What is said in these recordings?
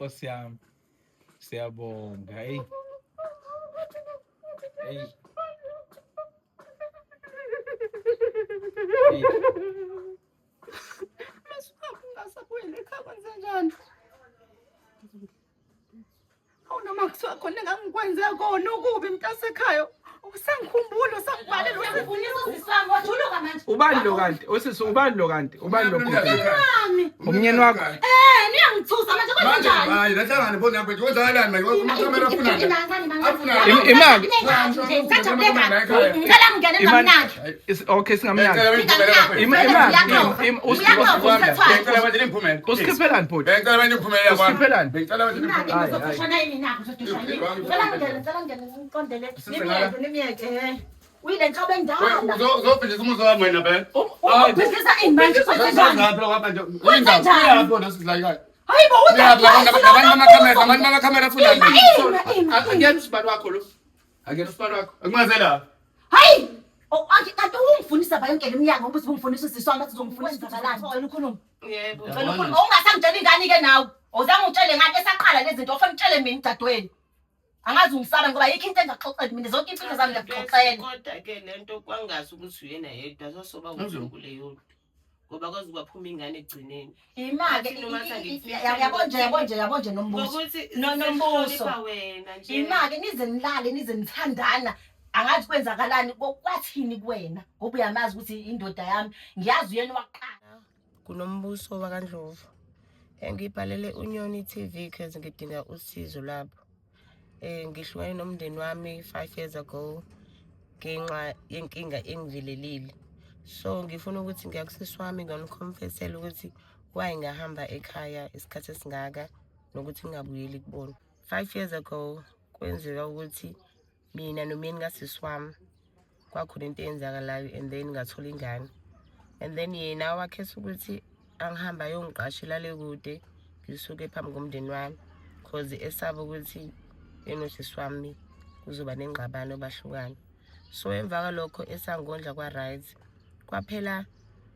Nkosi yami. Siyabonga. Hey. Hey. Hey. Ngasabuyela ekhaya kwenzenjani? Awunoma kuthiwa khona engangikwenze kona ukubi mntasekhaya. Usangikhumbula usangibhalela usifundisa usisami wajuluka manje. Ubani lo kanti? Osisi ubani lo kanti? Ubani lo kanti? Mami. Umnyeni wakho. Niyangithusa manje kwenzenjani? Hayi, lahlangane phone yakho nje kwenzakalani manje? Amakamera afuna nini? Afuna Imali. Ngicela ngingene ngamnandi. Okay, singamnandi. Usikhiphelani bhuti? Ngicela manje imphumela yakho. Usikhiphelani? Ngicela manje imphumela. Uyile nhlobo endala. Uzobhidisa umuzi wami wena be. Ubhidisa iy'manje kwenzenjani? Ngaphi lo ngapha nje? Uyaphi wena sizlayikayo? Hayi bo Abantu bamakamera afuna nini? Angena usibani wakho lo. Angena usibani wakho. Akumazela. hayi kanti ungifundisa bayonke leminyaka ngoba uzongifundisa usiswami athi uzongifundisa kalani cela ukhuluma Yebo. cela ukhuluma ungasangitshela ingane ke nawe uzange utshele ngane esaqala lezi zinto ofuna utshele mina dadweni angazi ungisaba ngoba yikho into engaxoxeli mina zonke impilo zami ngiyaxoxela Kodwa ke lento kwangazi ukuthi uyena yedwa sosoba uNkulunkulu leyo. Ngoba kwazi kwaphuma ingane egcineni. imake yabonje nombuso Ngokuthi nombuso wena nje. imake nize nilale nize nithandana angathi kwenzakalani kwathini kuwena ngoba uyamazi ukuthi indoda yami ngiyazi uyena waqala Kunombuso wakaNdlovu. Ngibhalele uNyoni TV because ngidinga usizo lapho. Ngihlukane nomndeni wami 5 years ago ngenxa yenkinga engivelelile. So ngifuna ukuthi ngiyakusiswami ngoniconfessela ukuthi why ngahamba ekhaya isikhathi esingaka nokuthi ngingabuyeli kubona. 5 years ago kwenzeka ukuthi mina nomyeni kasiswami kwakhona into eyenzakalayo and then ngathola ingane. And then yena wakhetha ukuthi angihamba ayongiqashela le kude ngisuke phambi komndeni wami because esaba ukuthi enosisi wami kuzoba nengxabano bahlukana. So emva kwalokho esangondla kwa right kwaphela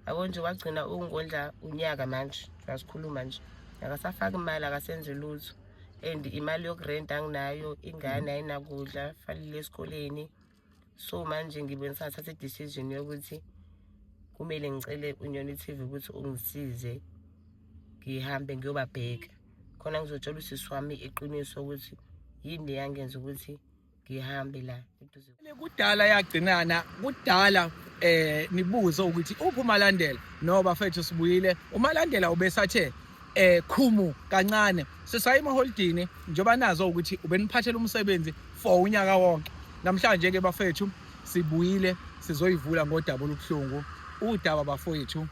akonje wagcina ungondla unyaka manje asikhuluma nje akasafaka imali akasenze lutho and imali yokurenta anginayo ingane ayinakudla falile esikoleni. So manje ngibonisa thatha decision yokuthi kumele ngicele uNyoni TV ukuthi ungisize ngihambe ngiyobabheka khona ngizotshela usisi wami iqiniso ukuthi yini yangenza ukuthi ngihambe la eduze. Kudala yagcinana kudala nibuze ukuthi uphi uMalandela no bafethu sibuyile uMalandela ubesathe khumu kancane sisayima holidini njoba nazo ukuthi ubeniphathela umsebenzi for unyaka wonke namhlanje ke bafethu sibuyile sizoyivula ngodaba olubuhlungu udaba bafowethu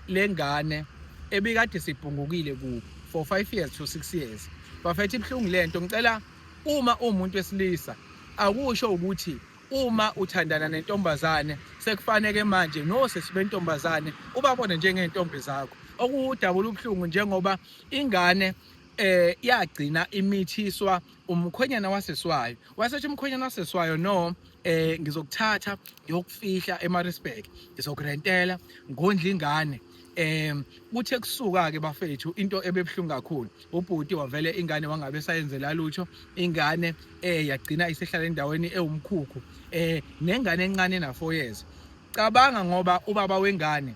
lengane ebikade sibhungukile ku for 5 years to 6 years bafethu ibhlungu lento ngicela uma umuntu wesilisa akusho ukuthi uma uthandana nentombazane sekufanele manje no sesibentombazane ubabone njengentombi zakho okudaba olubuhlungu njengoba ingane yagcina imithiswa umkhwenyana waseswayo wasethi umkhwenyana waseswayo no ngizokuthatha ngiyokufihla eMaritzburg ngizokurentela ngondla ingane uthe kusuka ke bafethu into ebebhlungu kakhulu ubhuti wavele ingane wangabe sayenzela lutho ingane yagcina isihlala endaweni ewumkhukhu nengane encane na 4 years cabanga ngoba ubaba wengane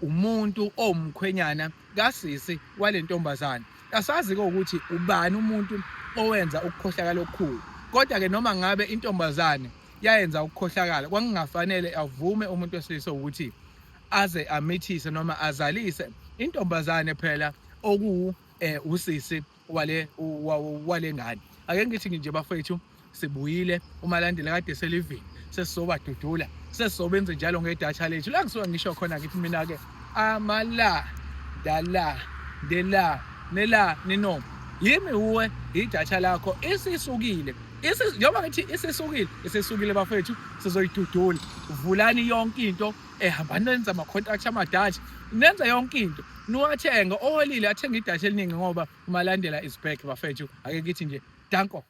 umuntu omkhwenyana kasisi walentombazana asazi ke ukuthi ubani umuntu owenza ukukhohlakala okukhulu kodwa ke noma ngabe intombazane yayenza ukukhohlakala kwangingafanele avume umuntu wesilisa ukuthi aze amithise noma azalise intombazane phela oku usisi wale ngane ake ngithi nje bafethu sibuyile uMalandela kade selivini sesizobadudula sesizobenza njalo ngedatha lethu la kusuka ngisho khona ngithi mina ke amala dala dela nela nino yimi uwe idatha lakho isisukile njengoba ngithi isisukile bafethu sizoyidudula vulani yonke into ehambani nenza ama contract amadatha nenza yonke into niwathenga oholile athenga idatha eliningi ngoba uMalandela is back bafethu ake ngithi nje danko.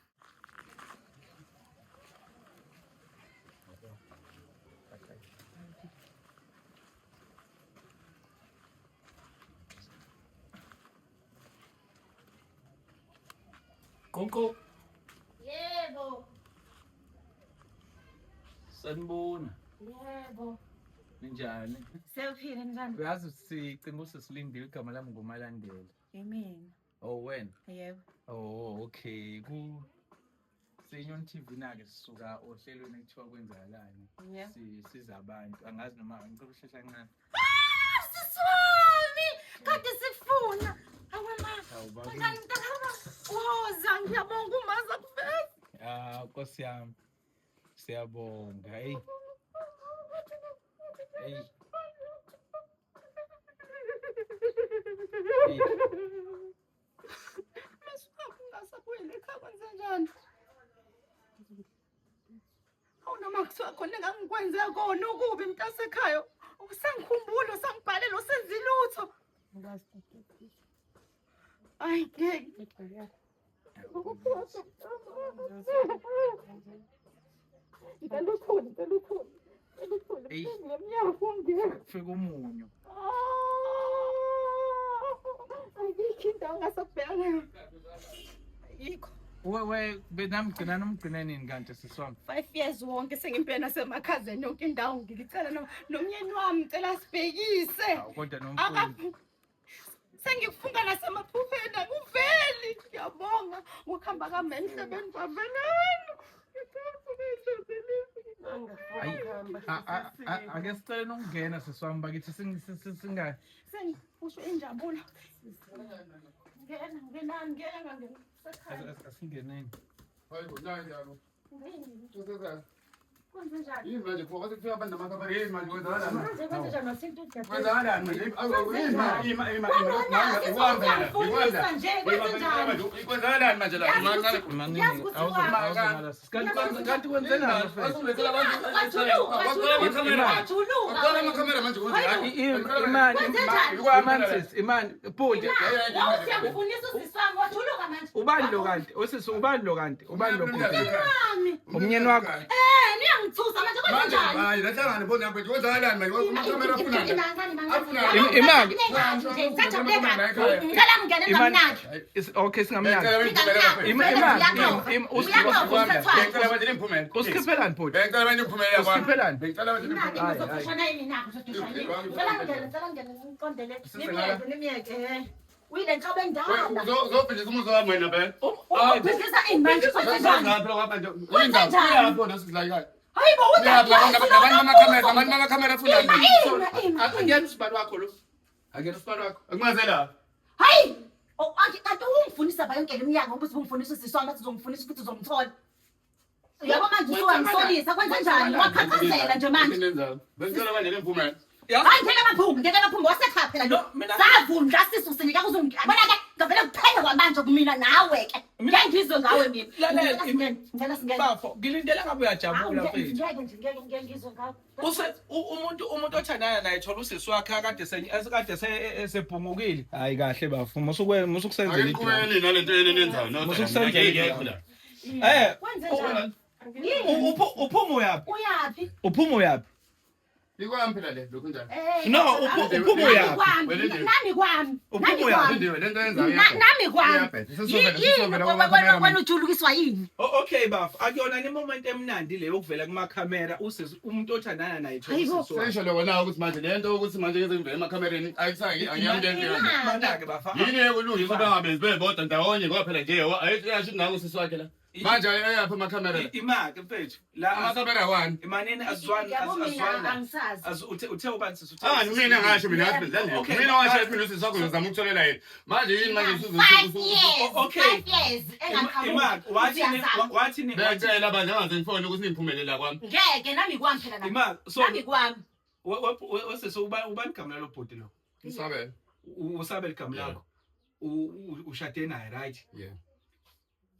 Konko. Yebo. Sanibona. Yebo. Ninjani? Sewuphile njani? Uyazi sicinga usesilindile igama lami nguMalandela. Yimina. Oh wena. Yebo. Oh okay. Senyon TV nake sisuka ohlelweni ekuthiwa kwenzakalani. Yeah. Siza abantu. Angazi noma ngicela ushesha kancane. Siswami! Kade sifuna. Awama. Awuba. Kanjani mntakama? Woza ngiyabonga umaza kufeza. Nkosi yami. Siyabonga. Hey. Hey. Ngasabuyela ekhaya kwenzenjani? Awunoma kuthiwa khona engangikwenze kona ukubi mntasekhaya. Usangikhumbula, usangibhalela, usenzile lutho. Ayi ngeke. Hey. Fika umunyu. We benamgcina nomgcina nini kanti siswami? 5 years wonke sengimpela nasemakhazeni yonke indawo ngicela nomyeni wami ngicela sibhekise. Kodwa nomfundi. Sengikufunga nasemaphupheni akuveli. Ngiyabonga ukuhamba kami emhlabeni kwaveleni. Ake sicela nokungena siswami bakithi singayi. Sengiphushe injabulo. Ngena. Asingeneni. Hayibo, nayi njalo. Kusasa. Kwenzenjani? Yini manje pho kwasekufika abantu namakamera yini manje kwenzakalani? Kwenzenjani wasintu uJabu? Kwenzakalani manje? Ima. Ngiyafundisa nje kwenzenjani? Kwenzakalani manje la? Kanti kwenzenani mfethu? Waqala amakamera manje Imani, Pudi. Wawusiyamfunisa usiswami wajuluka manje. Ubani lo kanti? Usisi ubani lo kanti? Ubani lo Pudi? Umnyeni wakho. Niyangithusa manje kwenzenjani? hayi lahlangane phone yakho kwenzakalani manje? Amakamera afunani? Imani. Ngicela ngene namnaki. Okay singamnyaka. Usikhiphelani Pudi? Uyile nhlobo endala. Uzobhidisa umuzi wami wena be. Ubhidisa imanje kwenzenjani? Hayibo Abantu amakamera afunani? Angiyena usibani wakho lo. Angiyena usibani wakho. Akumazela. hayi kanti ungifundisa bayonke leminyaka ngoba usibungifundisa usiswami bathi uzongifundisa ukuthi uzongithola. Uyabo manje usuwangisolisa kwenzenjani? Wakhathazela nje manje. Bengicela manje lemphumela. Hayi ngeke amaphungu wasekhaya phela lo. Savunda sisu sinika kuzongibona ke ngavele kuphele kwamanje kumina nawe ke. Ngiyangizwe ngawe mina. Ngicela singene. Bafo, ngilindele ngabe uyajabula mfethu. Ngeke ngizwe ngawe. Umuntu othandana naye thola usisi wakhe akade esebhungukile. Hayi kahle bafo, musukusenzela Akukhuleni nalento enenzayo. Musukusenzela. Kwenzenjani? Uphuma uyaphi? Uyapi? Uphuma uyaphi? Ikwami phela le lokhu njalo. No, uphuma uyaphi? Nami kwami. Uphuma uyaphi? Indiwe lento yenzayo. Nami kwami. Wena ujulukiswa yini? Okay bafo, akuyona moment emnandi le yokuvela kumakhamera usisi umuntu othandana naye thola usisi wakhe. Sesho lo na ukuthi manje lento ukuthi manje ngeze ngivele emakamereni ayisangi angiyamukeli. Manake bafa. Yini ekulungisa bangabenzi bebodwa ndawonye ngoba phela nje ayisho nangu usisi wakhe la. Manje ayapha amakamera. Imake mfethu. La Amakamera wani? imaneni azwani. Uthe ubani sisi uthe. Mina ngasho mina ngasidlala. Mina washo mina usisi wakho uzama ukutholela yena. Manje yini manje Okay. 5 years. Imake wathi ni Ngicela abanye angaze ngifone ukuthi niphumelela kwami. Ngeke nami kwami phela nami. Imake so Nami kwami. wesese ubani igama lalo bhodi lo? Ngisabela. Usabela igama lakho. Ushade naye right? Yeah.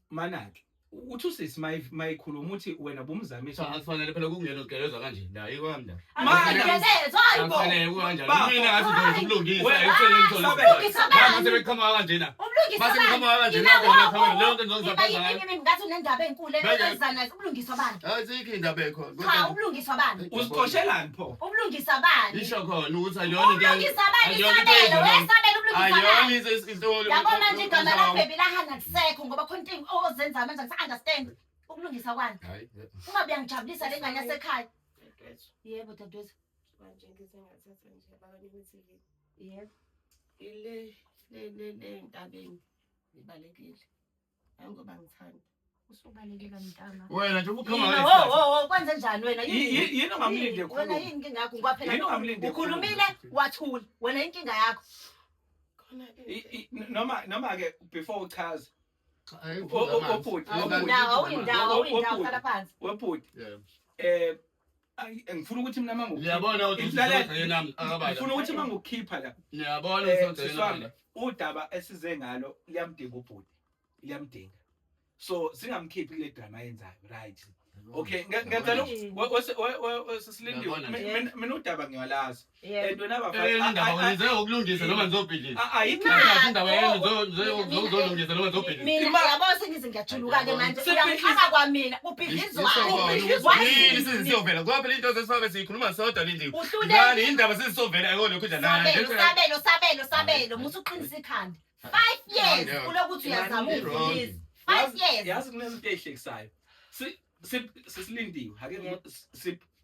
Manake uthi usisi mayikhuluma uthi wena bumzamisa Akufanele phela kungena ugeleza kanje. La ikwami la. Ngiyalezo hayibo. Akufanele kanjalo. Mina ngathi uzokulungisa ayithele ngithola. Mase bekhama kanjena. Mase bekhama kanjena ngakhamela lonke ngizozaphaza ngayo. Mina ngathi unendaba enkulu ezana ubulungiswa bani? Ayikho indaba ekhona. Cha ubulungiswa bani? uziqoshelani pho? Ubulungisa bani? Isho khona ukuthi ayona into. Ubulungisa bani? Isabelo wesabelo Yabo manje igama laBaby lahana kusekho ngoba khona into ozenza manje ngisa-understand ukulungisa kwani. Ungabe uyangijabulisa le ngane yasekhaya. Yebo dadewethu. Manje ngizengathatha nje abanye TV. Yebo. Le ntabeni ibalekile. Ngoba ngithanda. Usubalekela mntama. Wena nje ubukhoma Kwenze njani wena? Yini ongamlindi Wena yini inkinga yakho kwaphela? Ukhulumile wathula. Wena inkinga yakho. Noma ke before uchaza Awuyindawo khala phansi. webhuti ngifuna ukuthi mina ngiyabona ngifuna ukuthi mangukhipha la ngiyabona udaba esize ngalo liyamdinga ubhuti liyamdinga so singamkhiphi kule drama ayenzayo right okay ngenzela sisilindile mina udaba ngiyalazi wena ngize ukulungisa noma ngizobhidlisa indaba yenu ngizolungisa noma ngizobhidlisa mina yabo sengize ngiyajuluka ke manje uyangixhaka kwamina ubhidlizwa yini sizovela ngoba phela into sesifabe siyikhuluma sodwa lendaba ngani indaba sizovela ayikho lokho nje sabelo musu uqinisa ikhanda 5 years kulokuthi uyazama ukuvulisa 5 years yazi kunezinto ezihlekisayo sisilindiwe ake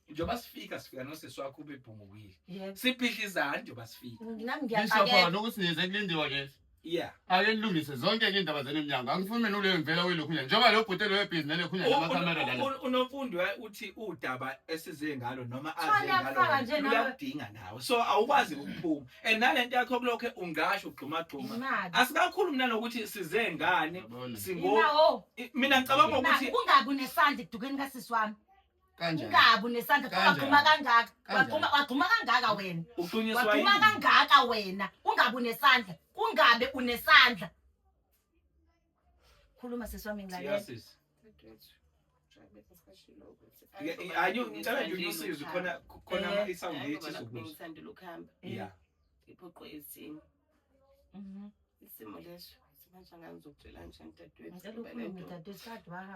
njoba sifika noseswakho ubebhungukile siphihliza njoba sifika nami ngiyaqala ukuthi nize kulindiwa nje yeah ake nilungise zonke indaba zenu eminyango angifuni mina ule ngivela kwelokhu nje njoba lo bhutelo webusiness lekhunya namakhamera lana unomfundi uthi udaba esize ngalo noma aze ngalo uyadinga nawe so awukwazi ukuphuma and nalento yakho kulokho ungasho ugxuma asikakhulu mina nokuthi size ngane singo mina ngicabanga ukuthi kungabi nesandla edukeni kasisi wami ungabi nesandla wagxuma kangaka wagxuma kangaka wena wagxuma kangaka wena ungabi nesandla kungabe unesandla khuluma sisi wami ngilalela ayo ngicela nje usizo khona isound ethi ngithandela ukuhamba iphoqo esini isimo leso manje angangizokutshela njani dadewethu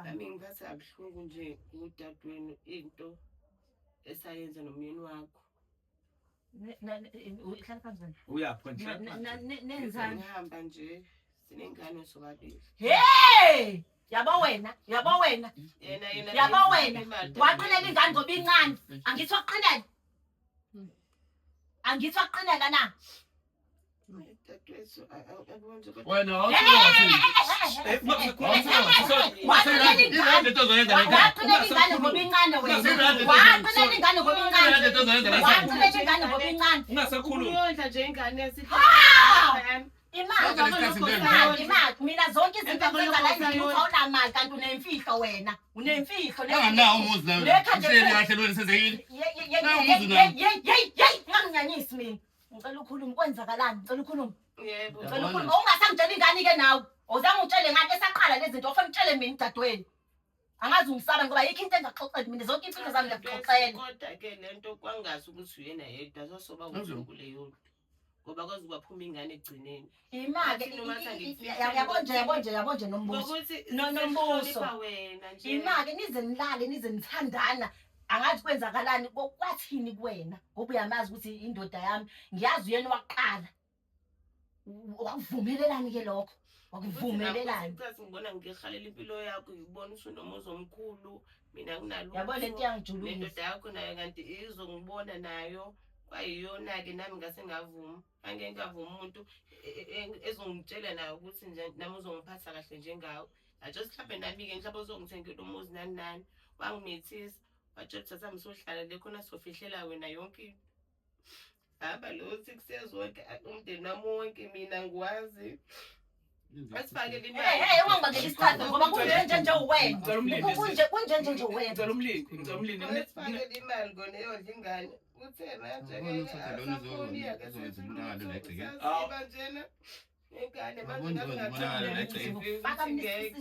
nami ngiphatha kabuhlungu nje udadewenu into esayenza nomyeni wakho nenzani ngihamba nje sinengane sobabili hey yabo wena waqilela ingane ngoba incane angithi waqinela na wena mina zonke izinto awunamali kanti unemfihlo wena unemfihlo nganyanyisi mina ngicela ukhuluma kwenzakalani ngicela ukhuluma ngicela ukhuluma ungasangitshela ingane ke nawe awuzange utshele ngane esaqala lezi zinto ofuna utshele mina dadweni angazi ungisaba ngoba yikho into engaxoxeli mina zonke impilo zami ngiyaxoxela kodwa ke lento kwangazi ukuthi uyena yedwa sosoba uzungu leyo ngoba kwazi kwaphuma ingane egcineni imake yabonje nombuso imake nize nilale nize nithandana angathi kwenzakalani kwathini kuwena ngoba uyamazi ukuthi indoda yami ngiyazi uyena waqala wakuvumelelani ke lokho wakuvumelelani ngibona ngihalela impilo yakho ngibona usunomuzo omkhulu mina kunalo yabo lento yangijulukisa indoda yakho nayo kanti izongibona nayo kwayiyona ke nami ngase ngavuma angeke ngavuma umuntu ezongitshela nayo ukuthi nje nami uzongiphatha kahle njengawe just mhlawumbe nami ke mhlawumbe uzongithengela umuzi nani nani wangimethisa wajothi sami sohlala le khona sofihlela wena yonke hamba lo 6 years wonke umndeni wami wonke mina ngwazi asifake imali ungangibangela isithathu ngoba kunjenje uwena kunjenje uwena ngicela umlindi asifake imali ngone yodla ingane uthe manje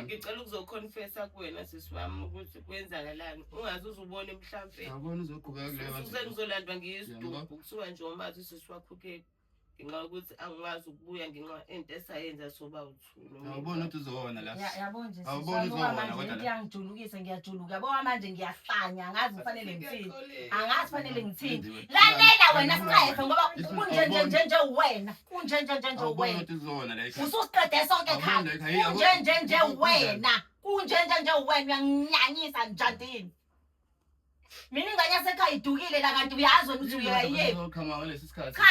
ngicela ukuzoconfessa kuwena sisi wami ukuthi kwenzakalani ungaze uzubone mhlambe uzolandwa ngiyisidubu kuthiwa nje umazi sisi wakho ke ngenxa ukuthi angikwazi ukubuya ngenxa into esayenza soba uthulu. Awubona ukuthi uzona la. Yabo nje Awubona uzona kodwa la. ngiyangijulukisa ngiyajuluka yabo manje ngiyahlanya angazi kufanele ngithini angazi kufanele ngithini lalela wena siqefe ngoba kunjenje wena kunjenje Awubona wena ukuthi uzona la. ususiqede sonke ekhaya kunjenje wena kunjenje wena uyanginyanyisa njandini mina ingane yasekhaya idukile la kanti uyazi wena ukuthi uyayiye Ukhama ngalesi sikhathi.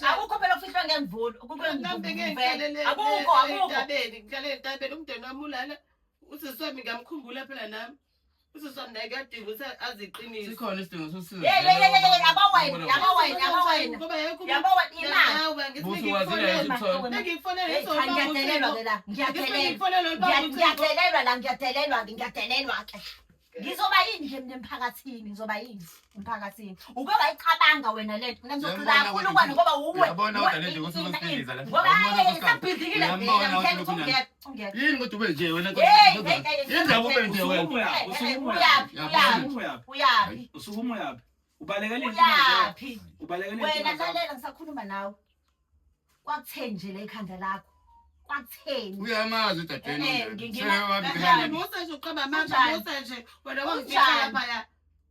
cha akukho phela ofihlwe ngemvulo akukho Ngihlale umndeni wami ulana usiswami ngamkhumbula phela nami usiswami naye kuyadinga ukuthi aziqinise. Sikhona isidingo sosizo. Ngiyadelelwa ke ngizoba yini nje mina emphakathini ngizoba yini emphakathini uke wayicabanga wena lento mina ngizoqala kakhulu kwani ngoba uwe Yabona kodwa lento ukuthi usiphiliza la. ngoba sabhidikile Yini kodwa ube nje wena indaba ube nje wena. uyaphi Usukuma yaphi? Ubalekele uyaphi Ubalekele wena lalela ngisakhuluma nawe kwakuthe nje le ikhanda lakho kwakutheni Uyamazi udadweni. Musa nje uqamba manje musa nje wena wangifica lapha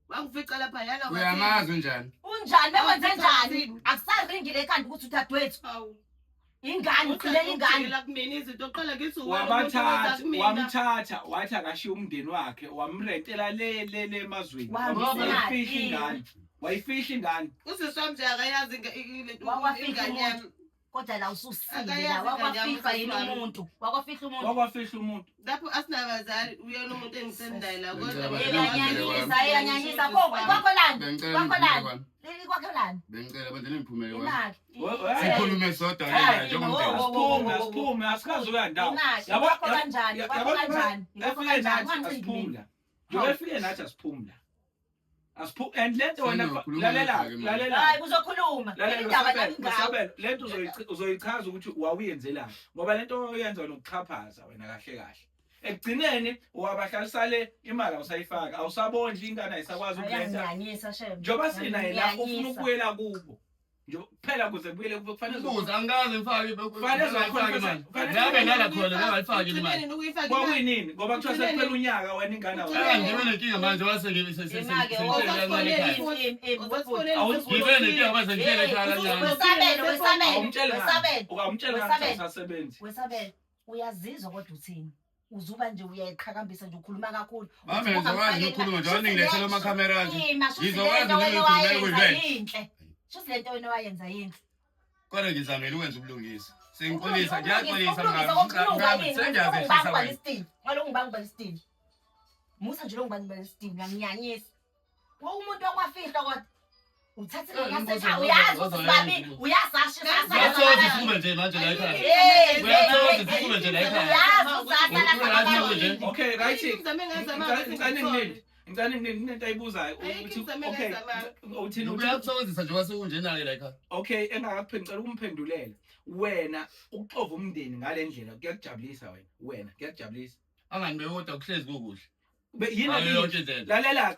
wangifica lapha yana Uyamazi unjani? unjani bekwenze njani akusaringile ekhanda ukuthi udadewethu Hawu ingane uqilela ingane la kumina izinto oqala ngithi wamthatha wathi akashiya umndeni wakhe wamrentela le emazweni wayifihla ingane usiswami nje akayazi ingane yami kodwa la ususile la wakwafihla yini umuntu wakwafihla umuntu lapho asinabazali uyena umuntu engisendayo la kodwa yanyanyisa kwakholani lili kwakholani Bengicela benzele imphumela wami. imali Sikhulume sodwa la njengomndeni. Asiphume asikazi uyandawo yabo kanjani efike nathi asiphumula and lento wena lalela hayi kuzokhuluma indaba lento uzoyichaza ukuthi wawuyenzelani ngoba lento oyenza nokuxhaphaza wena kahle ekugcineni wabahlalisale imali awusayifaka awusabondli ingane ayisakwazi ukulenza njoba sina la ufuna ukubuyela kubo phela kuze kubuyele kubo kufanele Angazi ngifake ngabe ngala khona ngayifaki imali. kwakuyini ngoba kuthiwa sekuphela unyaka wena ingane Ngibe nenkinga manje wase ngibe wesabelo uyazizwa kodwa uthini uzuba nje uyayiqhakambisa nje ukhuluma kakhulu ngizokwazi ukukhuluma nje waningilethela amakhamera nje ngizokwazi yinhle shuthi lento wena wayenza yinhle kodwa ngizamela ukwenza ubulungisa sengiqolisa ngiyaxolisa ngalo musa nje lo ngibalisitini ngiyanyanyisa umuntu okwafihla kodwa uthathe ngasekhaya uyazi ukuthi babi uyasashisa nje manje la ekhaya okay right ingane nginento ayibuzayo ukuthi okay uthini uyakuthokozisa nje wasekunjena-ke la ekhaya okay engakaphendula ngicela ukumphendulela wena ukuxova umndeni ngale ndlela kuyakujabulisa wena kuyakujabulisa angani bekodwa kuhlezi kukuhle yini lalela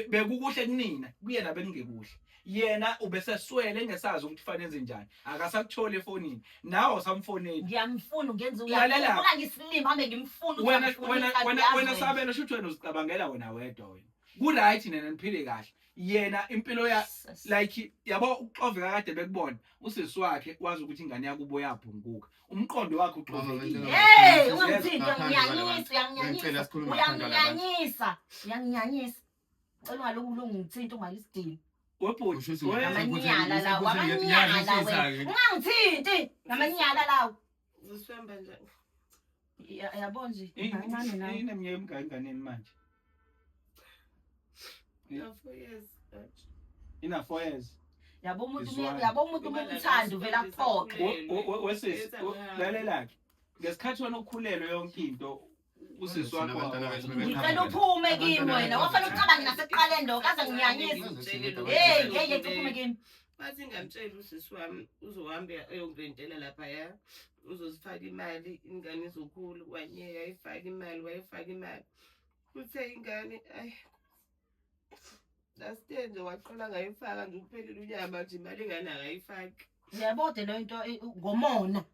bekukuhle kunina kuyena bekungekuhle yena ubeseswele engesazi ukuthi fanele njani akasakuthole efonini nawe usamfoneli ngiyamfuna ungenza uyabuka ngisilima hambe ngimfuna wena sabelo shuthi wena uzicabangela wena wedwa wena ku-right nena niphile kahle yena impilo like yabo uxoveka kade bekubona usisi wakhe wazi ukuthi ingane yakubo yaphunguka umqondo wakhe uxovekile uyangiyanyisa cela ungalungu ngithinta ungalisidini amanyala lawo ungangithinti ngamanyala lawo usihamba njani yabo nje ineminyaka emnganganeni manje ina 4 years yabo umuntu umthando vela kuphoqe wesisi lalela-ke ngesikhathi wena ukukhulelwe yonke into usisi wakho ngicela uphume kimi wena wafana ucabange nasekuqaleni lo kaze nginyanyisa ngeke uphume kimi bathi ngamtshela usisi wami uzohamba eyongirentela laphaya uzozifaka imali ingane izokhula wanyeya wayifaka imali kuthe ingane last day nje waqala ngayifaka nje uphelile unyaka manje imali ingane akayifaki Uyabona le nto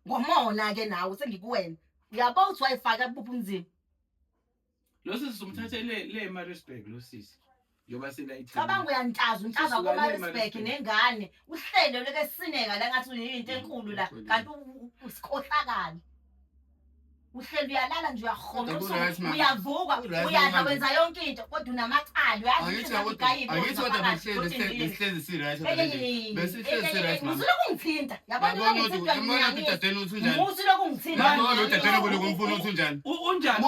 ngomona ke nawe sengikuwena. Uyabona ukuthi wayifaka kubuphi umzimba. Lo sisi somthathe le Maritzburg lo sisi. Yoba sela Cabanga uyantaza untaza koMaritzburg nengane. Uhlelo leke sineka la ngathi uyinto enkulu la kanti usikhohlakala. Uhlelo uyalala nje uyahoma uyavuka uyadla wenza yonke into kodwa unamacala uyazi Angithi serious serious mama. Usukungithinta yabona Uthi usukungithinta lo dadeni kulo kumfuna uthi unjani? unjani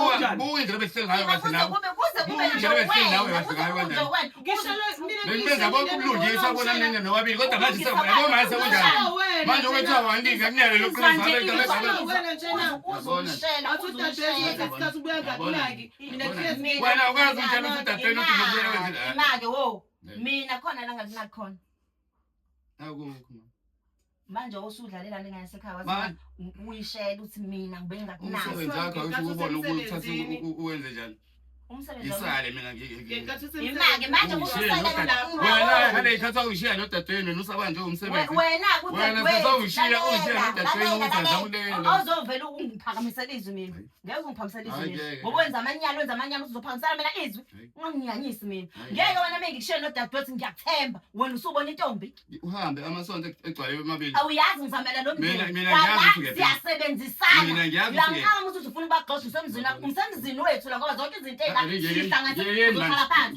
Indlela besihleli ngayo kahle nawe. Bengibenza konke ubulungisa bona nene nowabili kodwa manje sekuyabona manje sekunjani. Manje ukuthiwa wandinga kunyale loqiniso wena ukwazi unjani ukuthi dadeni uthi ngibuyela wenzela. Imake wo mina khona la ngathi khona. Akukho. Manje usudlalela lengane sekhaya wathi uyishela uthi mina ngibe ngakunazo. Umsebenzi wakho awusubona ukuthi uwenze njani. Umsebenzi Isale mina imake manje usayela wena ngale ikhatha uyishiya nodadeni nusaba nje umsebenzi. Wena kuthi wena ushiya nodadeni uzenza uleyo. Awuzovela ungiphakamisela izwi mina. Ngeke ungiphakamisela izwi mina. Ngoba wenza amanyalo uzophakamisela mina izwi. Ungangiyanyisi mina. Ngeke wena mengikushiya nodadewethu ngiyakuthemba. Wena usubona intombi. Uhambe amasonto egcwele emabili. Awuyazi ngizamela lo mndeni. Mina ngiyazi ukuthi siyasebenzisana. Mina ngiyazi ukuthi Uyangikhala ukuthi ufuna ubagxosha usemzini wakho. Umsemzini wethu la ngoba zonke izinto uzohlala phansi.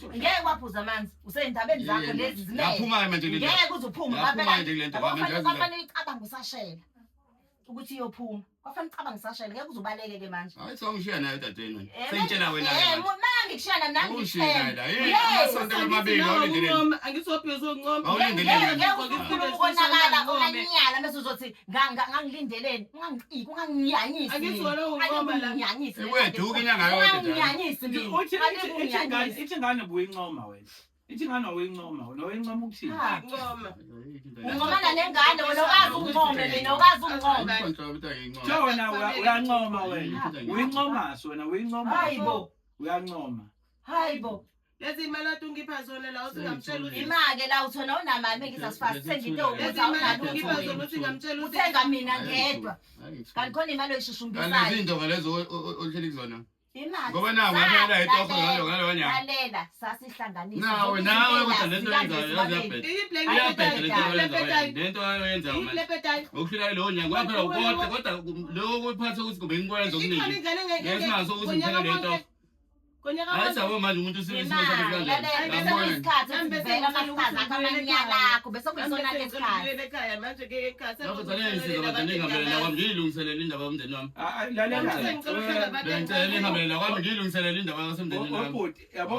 Ngeke waphuza amanzi. Useyindabeni zakho lezi zimele. Yaphuma manje le nto. Ngeke uzuphuma ngaphela. Kwafanele icabanga usashela. Ukuthi iyophuma. Kwafanele icabanga usashela. Ngeke uzubaleke ke manje. Hayi sawungishiya nayo dadeni. Sengitshela wena manje ngikushiyana nami ngithemba. Amasonto amabili awulindeleni. Angisophezwe ngoba. Awulindeleni. Ngeke ubonakala unanyala bese uzothi ngangilindeleni. Ungangiyanyisi. Angizona unqoma la. Weduka inyanga yonke. Ungiyanyisi mina. Ithi ngane buyincoma wena. Ithi ngane uyincoma wena uyincoma ukuthini? Ngoma. Ungomana nengane wena ukazi ungqome mina ukazi ungqome. Cha wena uyancoma wena. Uyincoma wena uyincoma. Hayibo. Uyancoma. Hayibo. Lezi imali ungipha zona la usingamtshela ukuthi Imake la uthona unamali mengizasifasa senga into lezi imali ungipha zona usingamtshela ukuthi uthenga mina ngedwa. Kanti khona imali oyishishumbisayo. Izinto ngalezo ohleli kuzona. Imali. Ngoba nawe ngaphela itoho ngalo nyanga. Lalela sasihlanganisa. Nawe kodwa lento yenzayo lento ayenza manje. ilepetayi Ukuhlala lo nyanga ngaphela kodwa lo kuphatha ukuthi kube ngikwenza okuningi. Ngesingaso ukuthi ngithele lento. konyaka Hayi sabo manje umuntu usebenza isikhathi sivela amahlaza kamanyala akho bese kuyisona lesikhathi. ekhaya manje ke ekhaya lapho thale ngisizwa badani ngihambela kwami ngiyilungiselela indaba yomndeni wami. Lento ngihambela kwami ngiyilungiselela indaba yasemndenini wami. Ubhuti yabo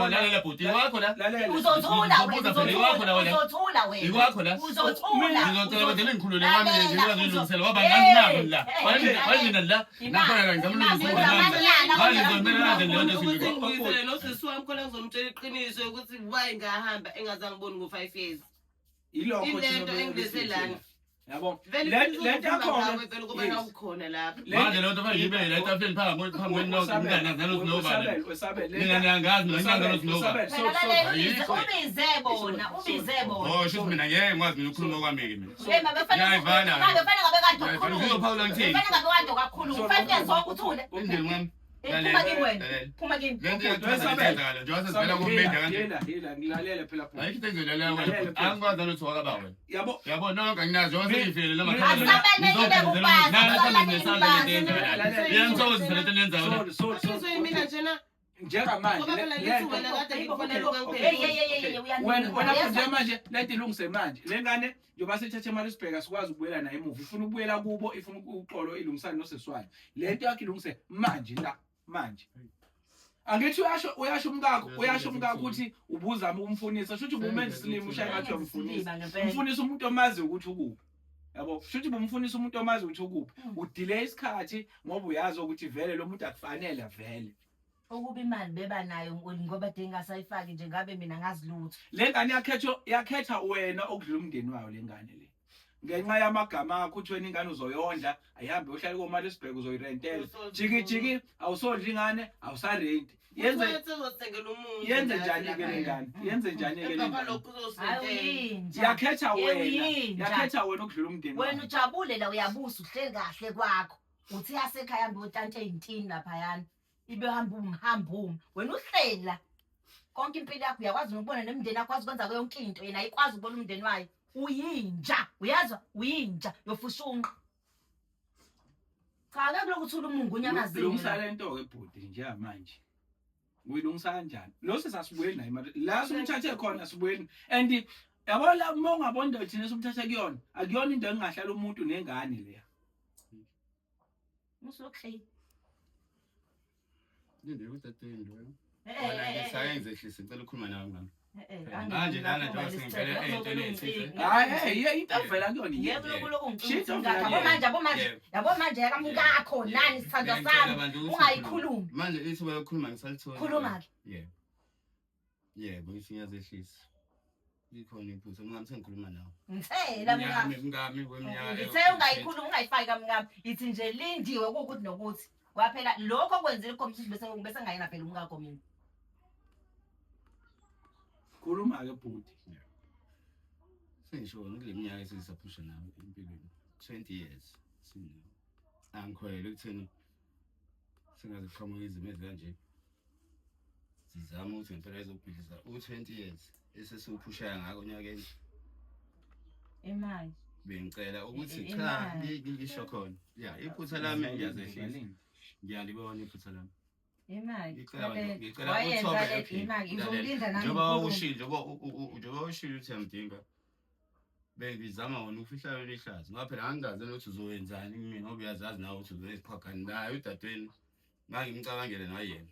Lalela bhuti wakho la. Uzothula wena. Uzothula wena. Ikwakho la. Uzothula. Ngizocela badani ngikhulule kwami ngikwazi ukuyilungisela ngoba ngani nami la. Wayini la. Nakhona la ngizamlungisela manje. Manje ngizomela nje ukuthi ngiyisele nosisi wami khona ngizomtshela iqiniso ukuthi why ngahamba engazange ngibone ngo5 years ilokho into engileselana yabo vele lento yakhona vele kuba nawukhona lapha manje lento manje ibe la etafeni phambi nomntana nalo sinobani mina ngiyangazi ngiyangazi nalo sinobani Ubize bona. oh shuthi mina ngeke ngikwazi mina ukukhuluma kwami ke mina Ema befana ngabe kade kakhulu. uzophawula ngithini Befana ngabe kade kakhulu. 5 years okuthule. umndeni wami Phuma kimi wena. Phuma kimi. lento yathanda njengoba sivela kumenda kanti yela ngilalela phela phela ayikho into engizolela wena angikwazi nalo thwa kaba wena yabo yabo nonke anginazo sengifile lama ngizokuzela lento niyenzayo so mina njena njengamanje ngoba phela ngithuka kade ngifonela wena njengamanje lento ilungise manje lengane njoba sithathe eMaritzburg sikwazi ukubuyela naye emuva ifuna ukubuyela kubo ifuna uxolo ilungisane noseswayo lento yakhe ilungise manje la manje angithi uyasho umkakho ukuthi ubuzama ukumfunisa shuthi ubumenza isilimo ushaya ngathi uyamfunisa umfunisa umuntu omazi ukuthi ukuphi yabo shuthi bumfunisa umuntu omazi ukuthi ukuphi udelay isikhathi ngoba uyazi ukuthi vele lo muntu akufanele vele ukuba imali beba nayo ngoba dengasayifaki nje ngabe mina ngazilutho lengane yakhetha wena okudlula umndeni wayo lengane le ngenxa yamagama akho uthi wena ingane uzoyondla ayihambe uhlale koMalisburg uzoyirentela jiki awusondla ingane awusarenti yenze njani ke lengane yenze njani ke lengane yakhetha wena ukudlula umndeni wena ujabule la uyabusa uhleli kahle kwakho uthi yasekhaya hambe utante ey'ntini laphayana ibe hamba wena uhlela konke impilo yakho uyakwazi ukubona nemndeni akwazi ukwenza yonke into yena ayikwazi ukubona umndeni wayo uyinja uyazwa uyinja yofushunqa cha ngeke lokhu uthula umungu unyamazini ulungisa lento ke bhuti njengamanje uyilungisa kanjani lo sesasibuyeni naye manje la somthathe khona sibuyeni and yabo la ungabonda thina somthatha kuyona akuyona into engahlala umuntu nengane leya musokhe Ngibe utatendo wena sayenze ehlise ngicela ukukhuluma nawe ngami manje lana njengoba sengivela ey'ntweni ey'thile hayi into avela kuyona yebo yabo manje yakamkakho nani sithandwa sami ungayikhulumi manje ithuba lokukhuluma ngisalithola khuluma ke yebo isinyaze ehlise ikhona iphutha mngami sengikhuluma nawe ngithela mngami weminyaka ngithe ungayikhuluma ungayifaki kamngami ithi nje lindiwe ukuthi nokuthi kwaphela lokho okwenzile ikhompyutha bese ngayena phela umkakho mina khuluma ke bhuti sengisho kule minyaka esisaphusha nawe empilweni 20 years sinayo angikholele ukuthini singaziqhamuka izimo ezikanje sizama ukuthi impela izobhidliza u20 years esesiwuphushayo ngako nyakeni imali bengicela ukuthi cha ngisho khona ya iphutha lami ngiyazehlisa ngiyalibona iphutha lami imali ngicela wayenza imali izolinda nami njengoba ushilo uthi yamdinga bengizama wona ukufihla lehlazo ngoba phela angazi ukuthi uzoyenzani kimi ngoba uyazazi nawe ukuthi uzoyiphakani naye udadweni ngangimcabangele naye yena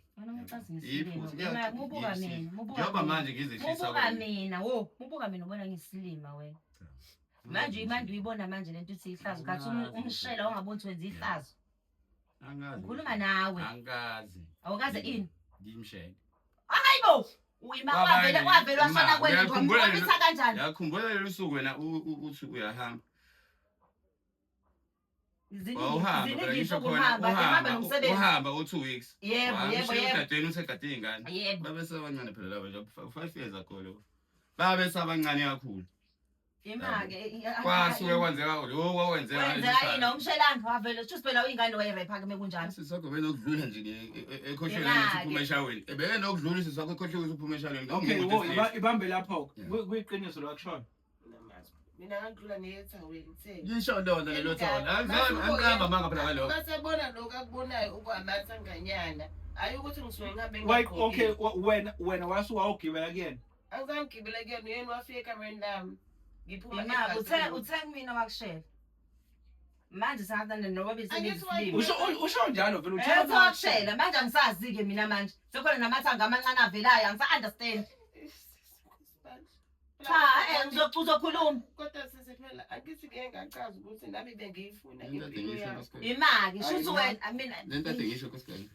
mubuka mina njengoba manje ngizehlisa mubuka mina ubona ngisilima wena manje imandi uyibona manje lento uthi ihlazo kathi umshela ongaboni ukuthi wenza ihlazo angazi ukhuluma nawe angazi awukaze ini ngimshela hayibo wavela washona kwena ngomtha kanjani yakhumbula lelo suku wena uthi uyahamba uhamba u2 weeks yebo udadweni usegadile ingane babesabancane phela laba nje 5 years ago lo babesabancane kakhulu imake kwasuke kwenzeka lo kwenzeka yini umshelanga wavela uthi phela uyingane wayirepha ke mekunjani sisakho bene ukudlula nje ekhohlweni ukuthi uphume eshaweni ebene ukudlula sisakho ekhohlweni ukuthi uphume eshaweni okay ibambe lapho kuyiqiniso lwakushona mina ngidlula neyethaweni the ngisho lona lelo thona angihamba manga phela ngalokho basebona lokho akubonayo ukwamatha nganyana hayi ukuthi ngisuke ngihambe ngakho okay wena wasuka ugibela kuyena angizangigibela kuyena yena wafika ekamereni lami ngiphuma uthe mina wakushela manje sathanda noba besesilimo usho njalo vele uthe wakushela manje angisazi ke mina manje sekhona namathanga amancane avelayo angisa-understand cha uzokhuluma kodwa sisephela angithi ke ngachaza ukuthi nami bengiyifuna impilo yami imaki shuthi wena mina lento ade ngisho kosikani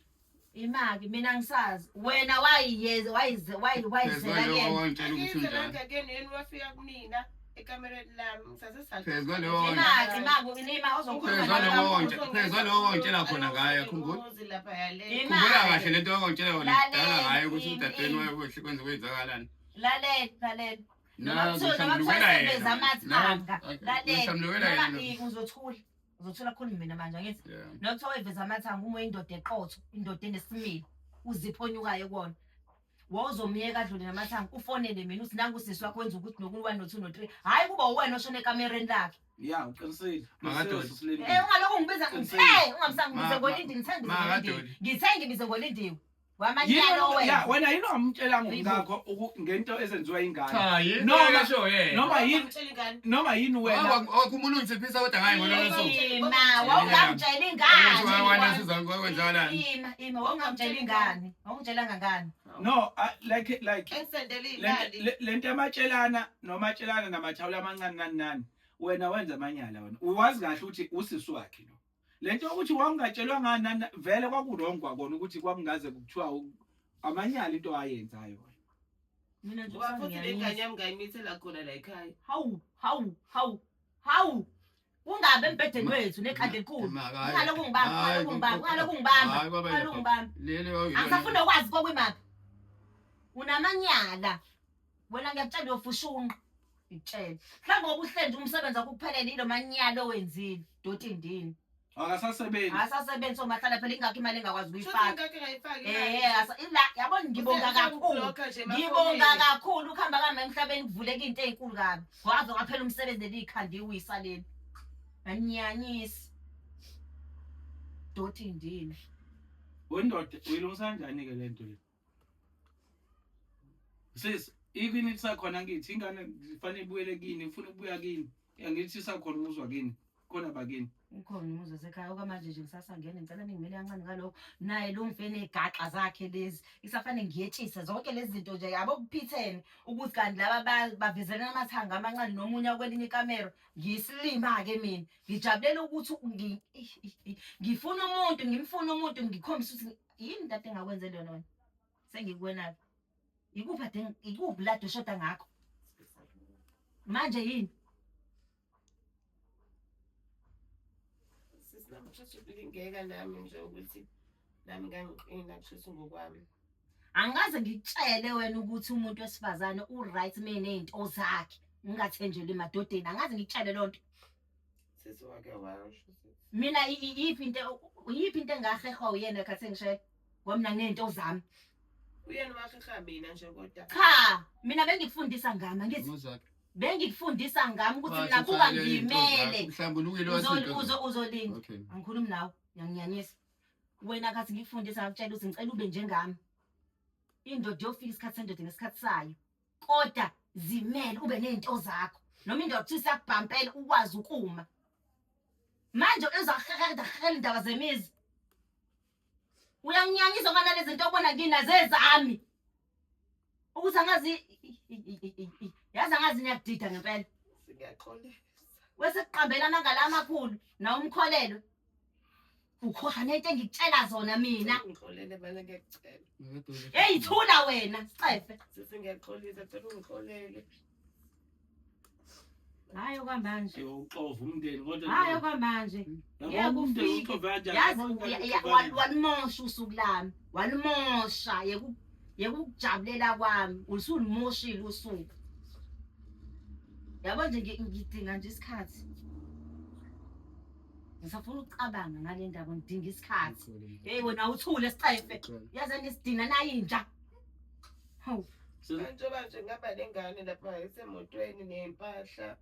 imaki mina ngisazi wena wayizela yena yena wafika kumina ekamereni lami phezwa lo wongitshela khona ngayo khumbula kahle lento ongitshela yona dala ngayo ukuthi udadweni wayewehle kwenze kwenzakalani lalela uzothula khuluma mina manje angithi nokuthiwa wayiveza amathanga uma indoda eqotho indoda enesimilo uziphonyukayo kona wawuzomyeka adlule namathanga ufonele mina uthi nangu usisi wakho wenza ukuthi noku-1 no-2 no-3 hhayi kuba uwena oshona ekamereni lakhe ya uqinisile ungalokho ngibiza ungamsangibize ngolindi ngithe ngibize ngolindiwe wamanyalo wena yini ongamtshela ngakho ngento ezenziwa ingane noma yini wena wakhumbula ungitsiphisa kodwa ngayi ngololo suku wawungamtshela ingane ima wawungamtshela ingane wawungitshelanga ngani no like lento yamatshelana nomatshelana namathawula amancane nani wena wenza amanyala wena uwazi kahle ukuthi usisi wakhe lo lento ukuthi wangatshelwa ngani vele kwakulongo kwakona ukuthi kwakungaze kuthiwa amanyala into ayenzayo mina nje wafuthi lengane yami ngayimithela khona la ekhaya hawu Hawu. Ungabe embedeni wethu nekhanda elikhulu. Ungaloku ngibamba. Angisafuna ukwazi kokuyimaphi. Unamanyala. Wena ngiyakutshela uyofushunqa. Ngitshela. Mhlawumbe ngoba uhlenze umsebenzi wakho kuphelele ilo manyalo owenzile. Doti indini. Akasasebenzi somahlala phela ingakho imali engakwazi ukuyifaka. Yabona ngibonga kakhulu ukuhamba kwami emhlabeni kuvuleka into ezinkulu kabi. Waze kwaphela umsebenzi elikhanda iwisa leli. Anyanyisi. Doti indini. Wendoda uyilungisa kanjani ke lento le? Sis, even isakhona ngithi ingane zifanele ibuyele kini, ufuna ukubuya kini. Ngithi isakhona umuzwa kini. Khona bakini. Ukhona umuzwa sekhaya okwamanje nje ngisasangena ngicela ningimele kancane ngalokho. Naye lo mfene egaqa zakhe lezi. Isafanele ngiyetshisa zonke lezi zinto nje yabo kuphithene ukuthi kanti laba bavezelana amathanga amancane nomunye akwelinye ikamera. Ngiyisilima ke mina. Ngijabulela ukuthi ngifuna umuntu, ngimfuna umuntu ngikhombisa ukuthi yini into engakwenzela yona wena. Sengikubona. Ikuphi la doshoda ngakho? Manje yini? Ngeke nami nje ukuthi nami ngangiqina kusho ngokwami. Angaze ngitshele wena ukuthi umuntu wesifazane uright nezinto zakhe. Ungathenjeli emadodeni. Angaze ngitshele lonto. Sisi wake washo. Mina yiphi into engahehwa uyena khathe ngishela. Ngoba mina nezinto zami. Uyena waheha mina nje kodwa. Cha, mina bengikufundisa ngami ngithi. Bengikufundisa ngami ukuthi mina kuba ngimele. Mhlambulukile wasekhaya. Uzolinda. Angikhulumi nawe, ngiyanyanyisa. Wena kathi ngikufundisa ngakutshela ukuthi ngicela ube njengami. Indoda yofika isikhathi sendoda ngesikhathi sayo. Kodwa zimele ube nezinto zakho. Noma indoda uthi sakubhampela ukwazi ukuma. Manje uzaheha indaba zemizi. Uyangiyanyisa ngana lezi zinto obona nginazo ezami. Ukuthi angazi yazi angazi ngiyakudida ngempela. Siyaxolisa. Wesekuqambelana ngala amakhulu na umkholelo. Ukhoha nento engikutshela zona mina. Ngixolele mina ngiyacela. Hey thula wena, Cefe. Sisi ngiyaxolisa cela ungixolele. Hayo kwamanje. Uxova umndeni kodwa. Hayo kwamanje. Yazi walimosha usuku lami. Walimosha yekujabulela kwami. Usulimoshile usuku. Yabo nje ngidinga nje isikhathi. Ngisafuna ukucabanga ngale ndaba ngidinga isikhathi. Hey wena uthule Sicefe. Yazi nisidina nayinja. Hawu. Njengoba nje ngaba lengane lapha esemotweni nempahla.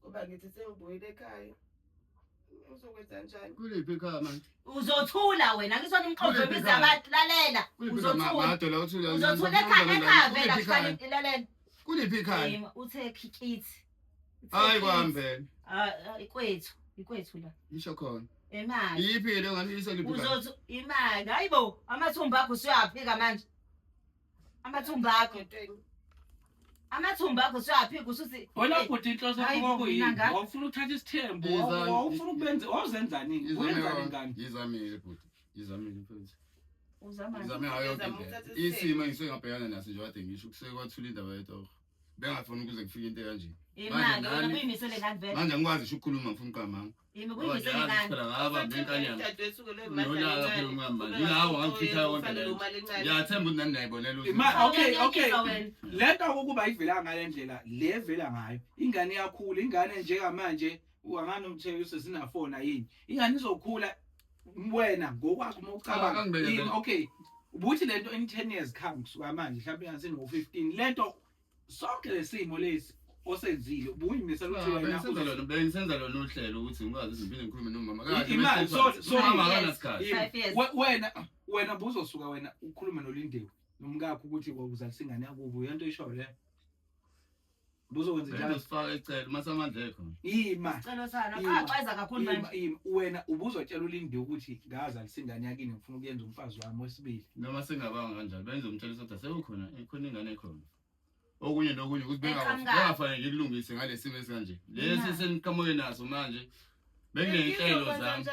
Kuba ngithi sengibuyele ekhaya. Uzokwenza kanjani? Kuliphi ekhaya manje? Uzothula wena ngisona umqondo wemizi abantu lalela. Uzothula. Uzothula ekhaya vela kufanele lalela. Kuliphi ekhaya? Uthe khikithi. Hayi kwambele. Ikwethu la. Isho khona. Imali. Yiphi le ngani iseliphi ekhaya? Uzothi imali. Hayibo, amathumbu akho usuyaphika manje. Amathumbu akho suyaphika usuthi. Wena futhi inhloso yakho yini? Awufuna ukuthatha isithembu. Awufuna ukubenza wazenza nini? Wenza ngani? Izamile futhi. Izamile mfethu. Uzama. Izamile ayonke. Isimo engisengabhekana naso nje kade ngisho kusekwathula indaba yethu. Bengafuni ukuze kufike into kanje. Imali wena kuyimisele ngani vele? Manje ngikwazi nje ukukhuluma ngifuna uqamanga. Yimi kuyimisele ngani? Phela ngaba benkanyana. Ngiyolala ke umama. Yinawo ngifitha yonke le. Ngiyathemba ukuthi nani nayibonela ukuthi. Okay. Lento ukuba ivela ngale ndlela, le vela ngayo. Ingane iyakhula, ingane njengamanje ungangani umthelo usesina4 yini. Ingane izokhula wena ngokwakho uma ucabanga. Okay. Ubuthi lento in 10 years come kusuka manje mhlawumbe ngasini ngo15. Lento sonke lesimo lesi osenzile ubuyimisela ukuthi wena bengisenza lona uhlelo ukuthi ngikwazi izimpilo ngikhulume nomama kahle imali so wena buzosuka wena ukhulume noLindiwe nomkakho ukuthi uzalisa ingane yakubo yento isho le buzokwenza njalo sifaka icelo masamandla ekho Sicelo sana axweza kakhulu manje wena ubuzotshela uLindiwe ukuthi ngazalisa ingane yakini ngifuna ukuyenza umfazi wami wesibili noma sengabanga kanjalo benze umthelo ukuthi sekukhona ikhona ingane ekhona okunye nokunye ukuthi bengafanele ngikulungise ngalesimo esikanje lesi senikamoye naso manje Benginey'nhlelo zami.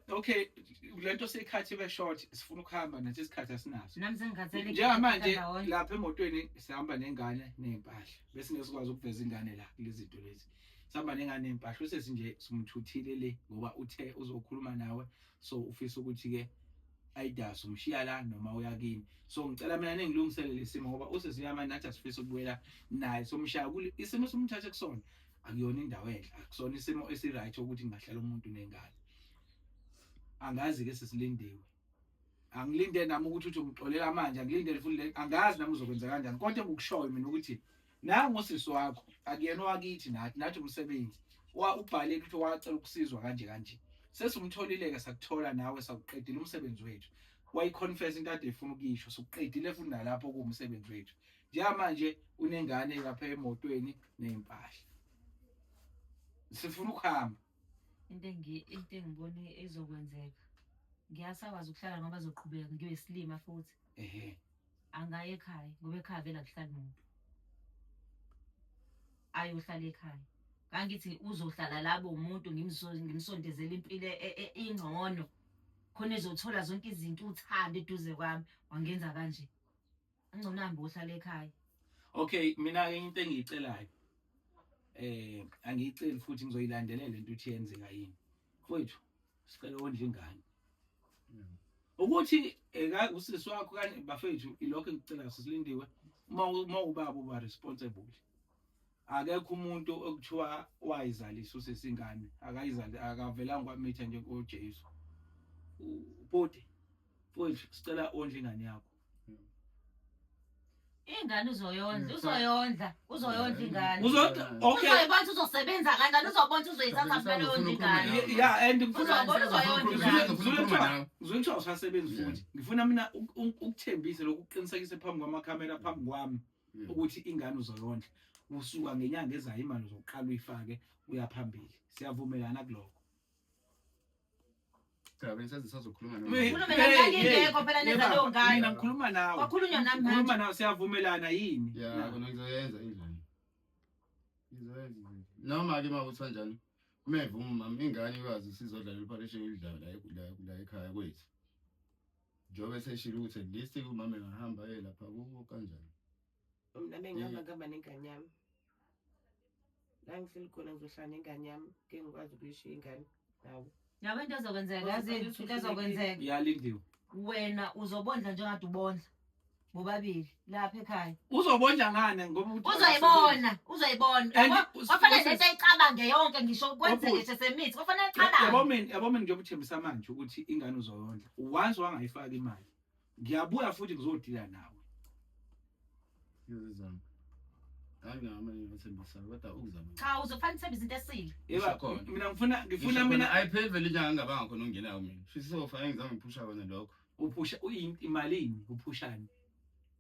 Okay, lento sekhathi ibe short sifuna ukuhamba nathi isikhathi asinaso. Nami sengikhathele Njengamanje lapha emotweni sihamba nengane nempahla bese ngesikwazi ukuveza ingane la kulezi zinto lezi. Sihamba nengane nempahla bese nje simthuthile le ngoba uthe uzokhuluma nawe so ufisa ukuthi ke ayidasi umshiya la noma uyakini. So ngicela mina nengilungisele lesimo ngoba usesiyama nathi asifisa ukubuyela naye somshaya kule isimo somthathe kusona. Akuyona indawo enhle akusona isimo esiright ukuthi ngahlala umuntu nengane. Angazi ke sesilindiwe. Angilinde nami ukuthi uthi umxolela manje angilindele futhi angazi nami uzokwenza kanjani kodwa ngokushoyo mina ukuthi nangu usisi wakho akuyena wakithi nathi umsebenzi ubhale ukuthi wacela ukusizwa kanje sesumtholile sakuthola nawe sakuqedile umsebenzi wethu wayiconfess into ade ifuna ukisho sokuqedile futhi nalapho kuumsebenzi wethu njengamanje unengane lapha emotweni nempahla sifuna ukuhamba into engibone ezokwenzeka ngiyasakwazi ukuhlala ngoba azoqhubeka ngibe silima futhi angaye ekhaya ngoba ekhaya vela kuhlala umuntu ayohlala ekhaya kangithi uzohlala labo umuntu ngimsondezela impilo ingcono khona ezothola zonke izinto uthanda eduze kwami wangenza kanje angcono hambe uhlala ekhaya. Okay mina ke into engiyicelayo angiyiceli futhi ngizoyilandelela lento uthi yenzeka yini mfowethu sicela ondla ingane ukuthi usisi wakho kanye bafethu ilokho engicela sisilindiwe uma ubaba uba responsible akekho umuntu okuthiwa wayizalisa usesingane akayizali akavelanga kwamitha nje koJesu ubhuti mfowethu sicela ondla ingane yakho ingane uzoyondla ingane okay uzobona uzosebenza kanjani uzobona uzoyithatha phela yondla ingane yeah and uzobona ngizothiwa usasebenza futhi ngifuna mina ukuthembisa lokuqinisekisa phambi kwamakhamera phambi kwami ukuthi ingane uzoyondla usuka ngenyanga ezayo imali uzoqala uyifake uyaphambili siyavumelana kuloko Cha bese sisazokhuluma ukhulume nami ngeke phela nenza leyo ngane mina ngikhuluma nawe wakhulunywa nami ngikhuluma nawe siyavumelana yini ya khona ngizoyenza indlane ngizoyenza noma ke mawuthi kanjani umevuma mama ingane ikwazi sizodlala iparishe idlala la ekhaya kwethu njobe seshilo ukuthi at least umama engahamba lapha kuko kanjani mina bengihamba nengane yami la ngihleli khona ngizohlala nengane yami ke ngikwazi ukuyishiya ingane nawe yabo into ezokwenzeka yazi into ezokwenzeka yalindiwe wena uzobondla njengade ubondla bobabili lapha ekhaya uzobondla ngane ngoba uzoyibona kufanele lento ayicabange yonke ngisho kwenzeke nje semithi kufanele ayicabange yabo mina njengoba uthembisa manje ukuthi ingane uzoyondla once wangayifaka imali ngiyabuya futhi ngizodila nawe yozizama angama ngithembisa kodwa ukuzama cha uzofanele uthembisa into esile yebo mina ngifuna mina ayipheli vele njanga ngabanga khona ungenayo mina futhi sofanele ngizama ngiphusha kona lokho uphusha imalini uphushani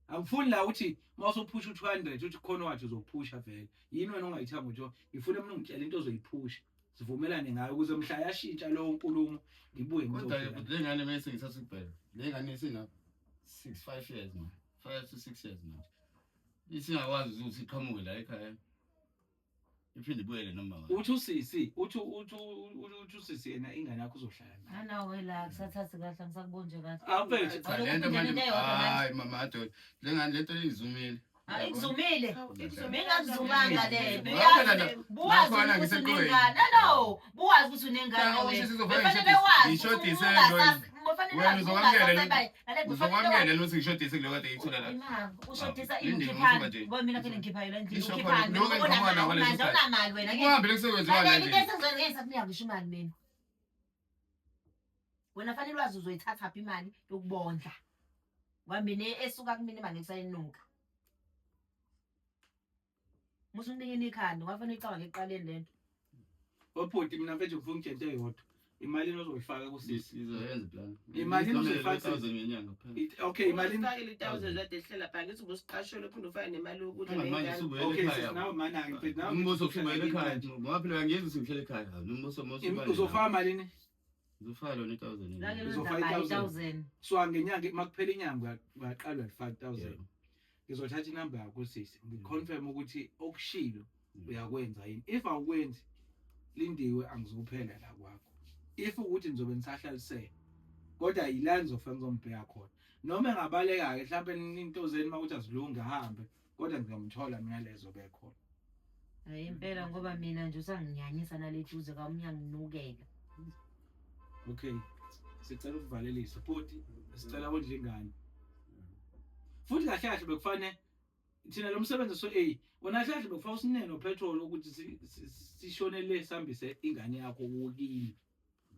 angifuni la uthi mawusophusha u200 uthi khona wathi uzophusha vele yini wena ongayithanga uthi ngifuna mina ungitshela into ozoyiphusha sivumelane ngayo ukuze mhla yashintsha lo nkulumo ngibuye kodwa le ngane mase ngithatha ukubheka le ngane isina 5 years manje 5 to 6 years manje isingakwazi ukuthi iqhamuke la ekhaya iphinde ibuyele noma uthi usisi uthi usisi yena ingane yakho uzohlala naye nawe la kusathatha kahle ngisakubonje kahle awufethu lento manje hayi mama adoda le ngane lento izumile ikuzumile ingakuzumanga le buwazi ukuthi unengane no buwazi ukuthi unengane kufanele wazi wena uzokwamukela ukuthi ngishodise kulo kade yithola la ushodisa ingipha ngoba mina ke ngipha yona ngipha unamali wena ke uhambe lekusebenzisa imali into esengizoyenza kunika ngisho imali mina wena fanele wazi uzoyithatha phi imali yokubondla ngoba mina esuka kumina imali ngisayinuka musunikeni ikhanda wafanele icaba ngeqaleni lento obhuti mina mfethu ngifuna ukutshela into eyodwa imali ozoyifaka kusisi izoyenza plan imali ozoyifaka 1000 ngenyanga kuphela okay imali 1000 zade ehlela phansi ngithi ubusiqashela uphinde ufake nemali yokudla manje nengane usubuyele okay ekhaya nawe mana ngifethu nawe umbuso usubuyele ekhaya ngoba phela ngiyenza usihlele ekhaya umbuso uzofaka malini uzofaka lona 1000 la ke uzofaka 1000 so ngenyanga makuphela inyanga uyaqalwa 5000 ngizothatha inamba yakho sisi ngiconfirm ukuthi okushilo uyakwenza yini if awukwenzi Lindiwe angizukuphela la kwakho. If ukuthi nizobe nisahlalisene kodwa yila nizofika ngizombheka khona. Noma engabaleka ke mhlawumbe into zeni makuthi azilungi ahambe kodwa ngizomthola mina lezo bekhona. Hayi impela ngoba mina nje usanginyanyisa nalejuze kamnyanginukela. Okay. Sicela ukuvalelisa futhi sicela ukudla ingane. Futhi kahle kahle bekufanele thina lo msebenzi so wona kahle kahle bekufanele usinene nopetrol ukuthi sishonele sihambise ingane yakho ukini.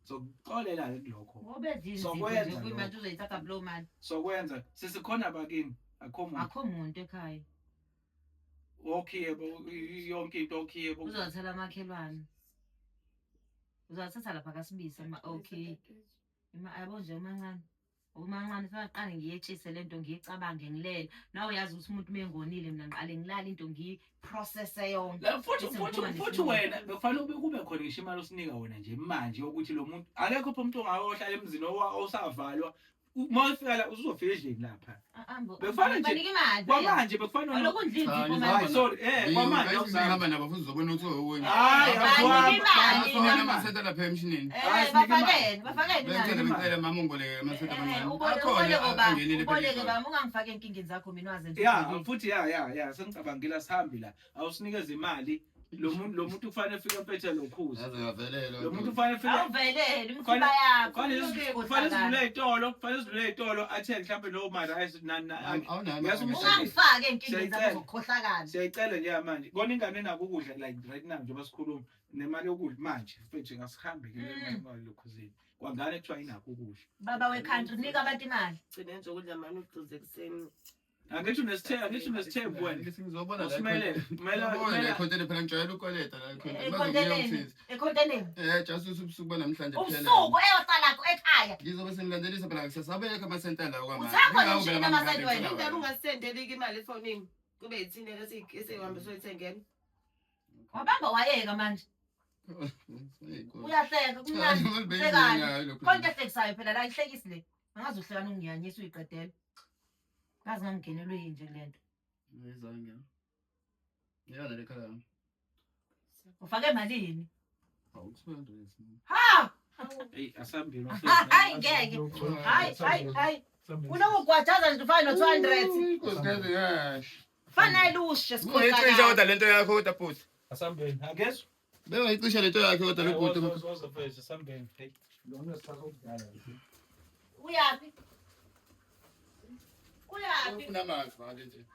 So xolela kulokho. Ngoba ezinto kwimanje uzoyithatha blow mali. Sokwenza sisikhona bakini Akho umuntu ekhaya. Okay yonke into okay Uzothela amakhelwane. Uzothatha lapha kasibisa okay. Yabo nje umancane. Umancane saqale ngiyetshise lento ngiyicabange ngilele. Nawe uyazi ukuthi umuntu mengonile mina ngiqale ngilala into ngiyiprocess yonke. La futhi wena bekufanele kube khona ngisho imali osinika wena nje manje ukuthi lo muntu akekho pho umuntu ongayohlala emzini osavalwa uma ufika la uzofika endlini lapha. Bekufanele nje kwamanje bekufanele lokundlini manje. Sorry kwamanje uzahamba nabo futhi uzobona ukuthi uwena. Hayi afuna amasenta lapha emshinini. Bafakele Ngicela mama ungoleke amasenta amancane. Uboleke bami ungangifake enkingeni zakho mina waze nje. Yeah futhi ya sengicabangela sihambi la awusinikeze imali lo muntu kufanele ufike empethe lokhuza lo muntu kufanele ufike awuvelele imkhiba yakho kufanele izitolo athenge mhlawumbe lo mara ungangifake enkingeni zakho zokukhohlakala. Siyayicela nje manje kona ingane nako ukudla like right now njengoba sikhuluma nemali yokudla manje mfethu ngasihambe ke le lokhuzini kwangane kuthiwa inakho ukudla. Baba we-country nika abantu imali. Gcine nje ukudla manje uduze kuseni. Angithi unesithembu wena. Ngizobona la. Kumele khontene phela ngijwayele ukoleta la Ekhonteneni. just usuku namhlanje kuphela. Usuku eyoqala ekhaya. Ngizobe sengilandelisa phela ngisasabeka amasenta lawo kwamanje. Uthakho nje namasenti wena. Indaba ungasendeli imali efonini. Kube yithini esihamba soyithengena. Wabamba wayeka manje. Uyahleka kumnandi. Sekani. Konke ehlekisayo phela la ihlekisi le. Angazi uhlekana unginyanyisa uyiqedela. Kazi ngangingenelwe yinje lento. Ngizange. Ngiyana lekhaya. Ufake malini? Awu 200. Ha! Hey asambile. Hayi ngeke. Hayi. Unokugwathaza nje ufane no200. Nkosikazi yash. Fanele ushe Uyicisha sikhona. kodwa lento yakho kodwa futhi. Asambile. Akezwe. Bewayicisha lento yakho kodwa lebhuti. Uzofeza asambile. Hey. Lo muntu sithatha ukudala. Uyaphi? Ufuna amanzi manje nje.